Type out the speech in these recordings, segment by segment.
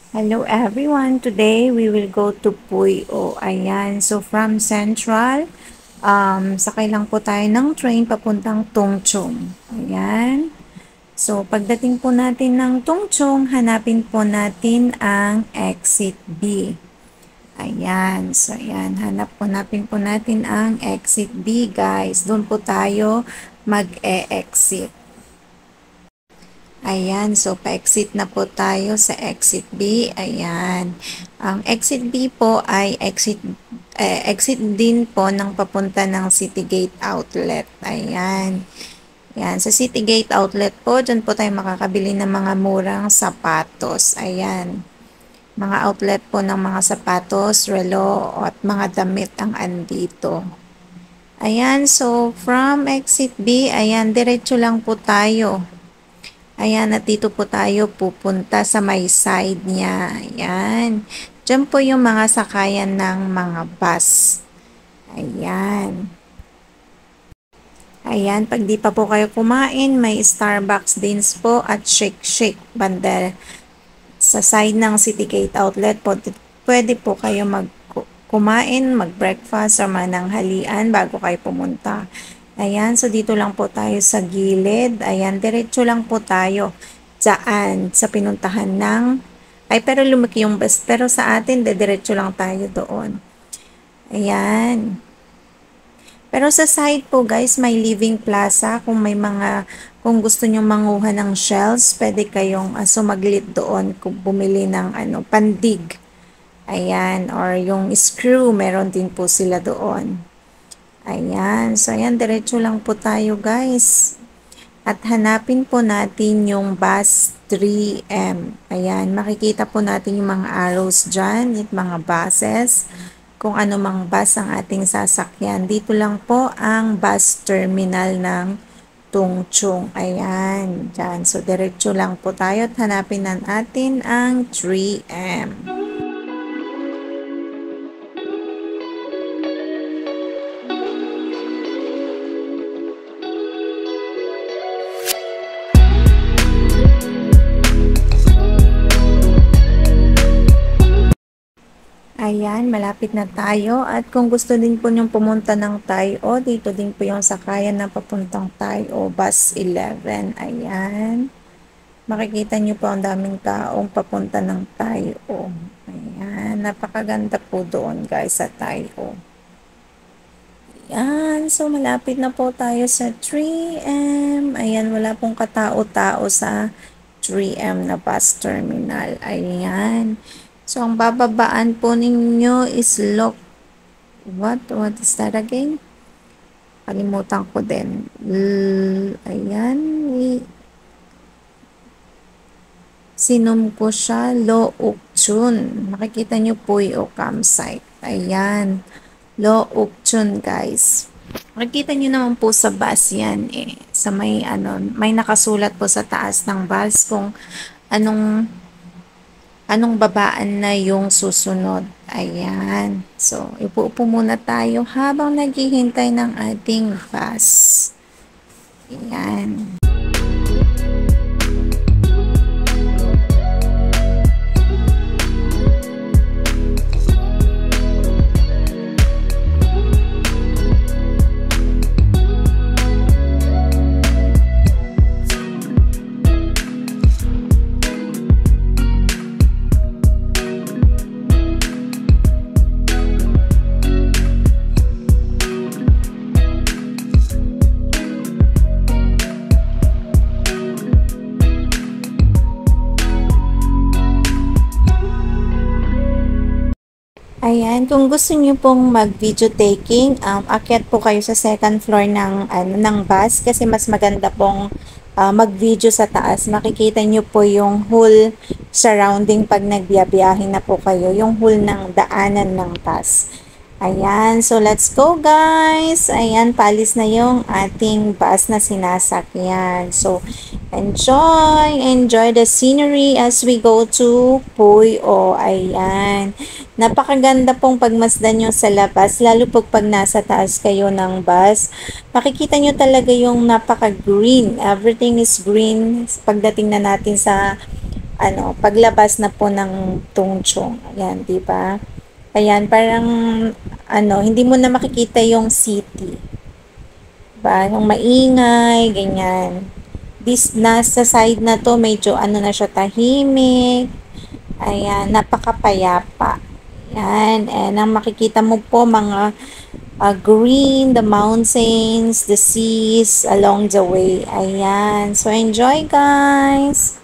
Hello everyone. Today we will go to Puyo. Ayan. So from Central, sakay lang po tayo ng train papuntang Tungchong. Ayan. So pagdating po natin ng Tungchong, hanapin po natin ang exit B. Ayan. So ayan, hanapin po natin ang exit B, guys. Doon po tayo mag-e-exit. Ayan, so pa-exit na po tayo sa exit B. Ayan. Ang exit B po ay exit din po ng papunta ng Citygate Outlet. Ayan. Ayan, sa Citygate Outlet po, dyan po tayo makakabili ng mga murang sapatos. Ayan. Mga outlet po ng mga sapatos, relo, at mga damit ang andito. Ayan, so from exit B, ayan, diretso lang po tayo. Ayan, at dito po tayo pupunta sa may side niya. Ayan. Diyan po yung mga sakayan ng mga bus. Ayan. Ayan, pag di pa po kayo kumain, may Starbucks din po at Shake Shake banda sa side ng Citygate Outlet po. Pwede po kayo kumain, mag-breakfast or mananghalian bago kayo pumunta. Ayan, so dito lang po tayo sa gilid. Ayan, diretso lang po tayo dyan sa pinuntahan ng, pero lumaki yung bus. Pero sa atin, diretso lang tayo doon. Ayan. Pero sa side po guys, may living plaza. Kung gusto nyo manguha ng shells, pwede kayong sumaglit doon kung bumili ng pandig. Ayan, or yung screw, meron din po sila doon. Ayan. So, ayan. Diretso lang po tayo, guys. At hanapin po natin yung bus 3M. Ayan. Makikita po natin yung mga arrows dyan. Yung mga buses. Kung ano mang bus ang ating sasakyan. Dito lang po ang bus terminal ng Tungchong. Ayan. Dyan. So, diretso lang po tayo at hanapin natin ang 3M. Ayan, malapit na tayo. At kung gusto din po nyong pumunta ng Tayo, dito din po yung sakayan na papuntang Tayo, bus 11. Ayan. Makikita nyo po ang daming taong papunta ng Tayo. Ayan, napakaganda po doon guys sa Tayo. Ayan, so malapit na po tayo sa 3M. Ayan, wala pong katao-tao sa 3M na bus terminal. Ayan. So, ang bababaan po ninyo is what is that again? Kalimutan ko din. Ayan. Sinom ko siya. Lookchun. Makikita nyo po yung campsite. Ayan. Lookchun, guys. Makikita nyo naman po sa bus yan eh. Sa may nakasulat po sa taas ng bus kung anong babaan na yung susunod. Ayan. So, ipuupo muna tayo habang naghihintay ng ating bus. Ayan. Ayan, kung gusto niyo pong mag-video taking, akyat po kayo sa second floor ng bus kasi mas maganda pong mag-video sa taas. Makikita niyo po yung whole surrounding pag nagbiyabiyahe na po kayo, yung whole ng daanan ng bus. Ayan, so let's go guys. Ayan, palis na yung ating bus na sinasakyan. So, enjoy the scenery as we go to Puyo. Ayan. Napakaganda pong pagmasdan nyo sa labas, lalo pag nasa taas kayo ng bus. Makikita nyo talaga yung napaka-green. Everything is green. Pagdating na natin sa paglabas na po ng Tungchong. Ayan, di ba? Ayan, parang hindi mo na makikita yung city. Diba? Yung maingay, ganyan. Nasa side na to, medyo na siya, tahimik. Ayan, napakapayapa. Ayan, and ang makikita mo po mga green, the mountains, the seas along the way. Ayan, so enjoy guys!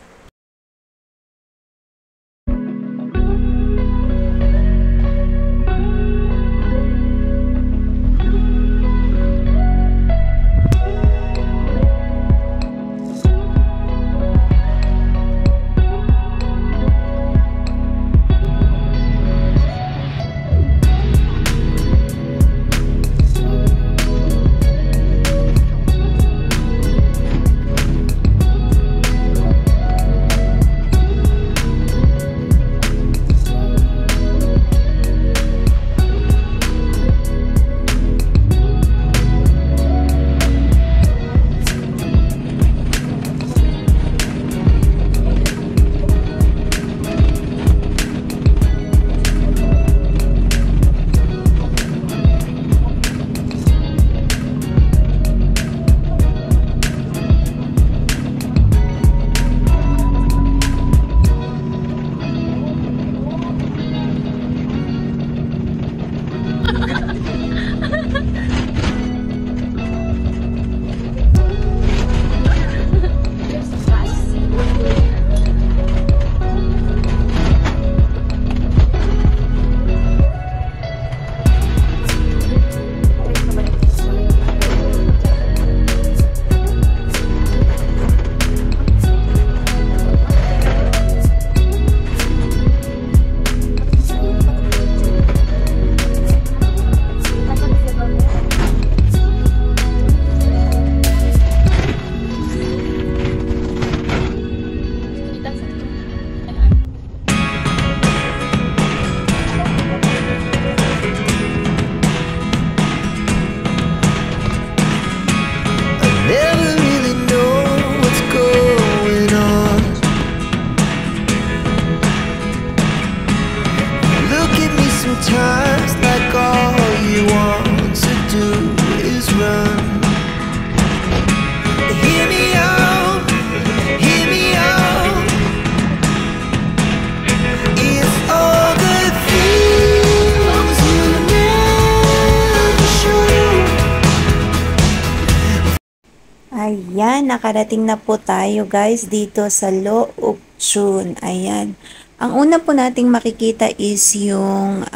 Ayan, nakarating na po tayo guys dito sa Loukchun. Ayan. Ang una po nating makikita is yung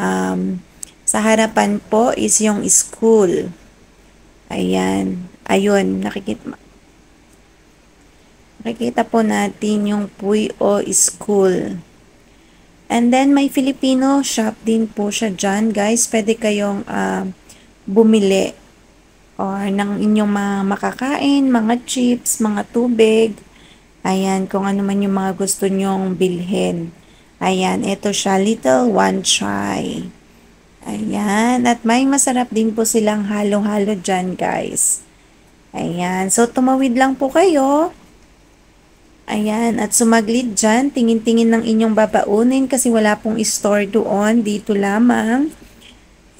sa harapan po is yung school. Ayan. Ayun, nakikita po natin yung Puyo School. And then may Filipino shop din po siya dyan guys. Pwede kayong bumili or ng inyong mga makakain, mga chips, mga tubig. Ayan, kung ano man yung mga gusto nyong bilhin. Ayan, ito siya, Little One Chai. Ayan, at may masarap din po silang halo-halo dyan, guys. Ayan, so tumawid lang po kayo. Ayan, at sumaglit dyan, tingin-tingin ng inyong babaunin kasi wala pong store doon, dito lamang.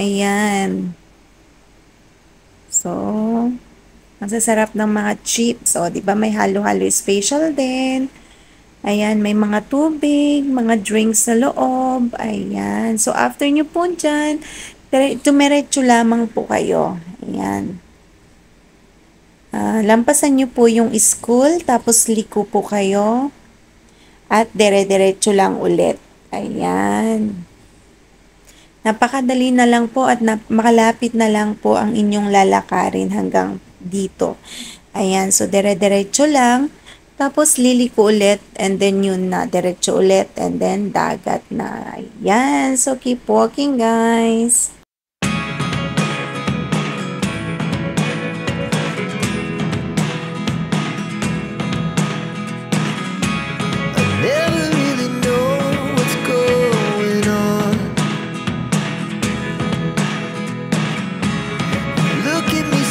Ayan. So, masasarap ng mga chips. O, di ba may halo-halo special din. Ayan, may mga tubig, mga drinks sa loob. Ayan. So, after nyo po dyan, tumiretso lamang po kayo. Ayan. Lampasan nyo po yung school, tapos liko po kayo. At dire-diretso lang ulit. Ayan. Napakadali na lang po at makalapit na lang po ang inyong lalakarin hanggang dito. Ayan, so dire-diretso lang. Tapos liliko ulit and then yun na, diretso ulit and then dagat na. Ayan, so keep walking guys.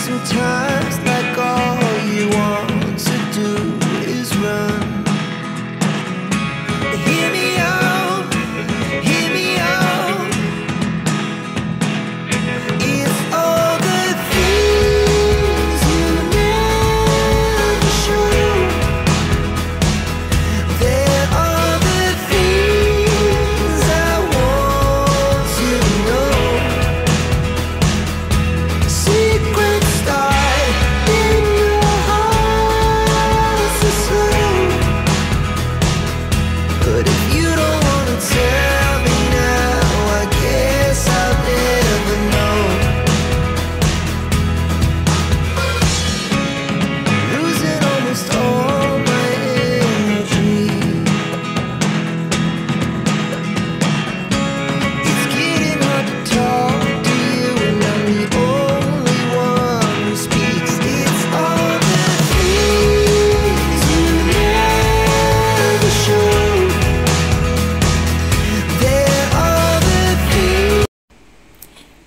Sometimes like all you want to do is run.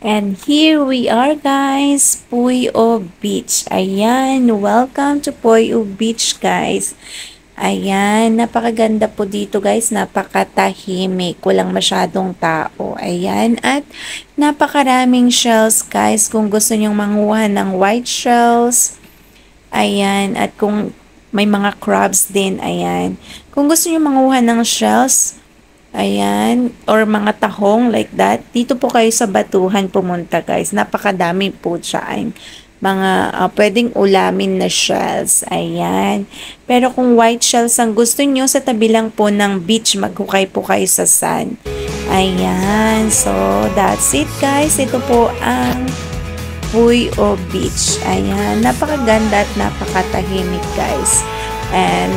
And here we are guys, Puyo Beach. Ayan, welcome to Puyo Beach guys. Ayan, napakaganda po dito guys, napakatahimik, walang masyadong tao. Ayan, at napakaraming shells guys, kung gusto nyong manguha ng white shells. Ayan, at kung may mga crabs din, ayan. Kung gusto nyong manguha ng shells, ayan, or mga tahong like that, dito po kayo sa Batuhan pumunta guys. Napakadami po dyan. Mga pwedeng ulamin na shells. Ayan. Pero kung white shells ang gusto nyo, sa tabi lang po ng beach, maghukay po kayo sa sand. Ayan. So, that's it guys. Ito po ang Puyo Beach. Ayan. Napakaganda at napakatahimik guys. And,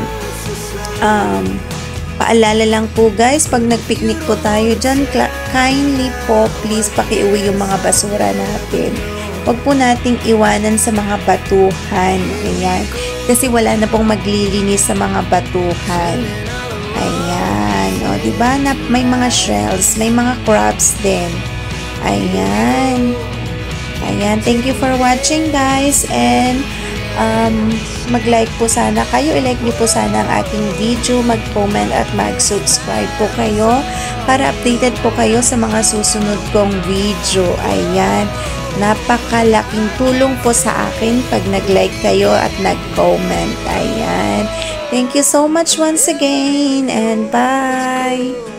paalala lang po guys, pag nagpiknik po tayo dyan, kindly po please pakiuwi yung mga basura natin. Huwag po nating iwanan sa mga batuhan. Ayan. Kasi wala na pong maglilinis sa mga batuhan. Ayan. O, diba? May mga shells, may mga crabs din. Ayan. Ayan. Thank you for watching guys. And, mag-like po sana kayo, i-like niyo po sana ang aking video, mag-comment at mag-subscribe po kayo para updated po kayo sa mga susunod kong video. Ayan, napakalaking tulong po sa akin pag nag-like kayo at nag-comment. Ayan, thank you so much once again and bye!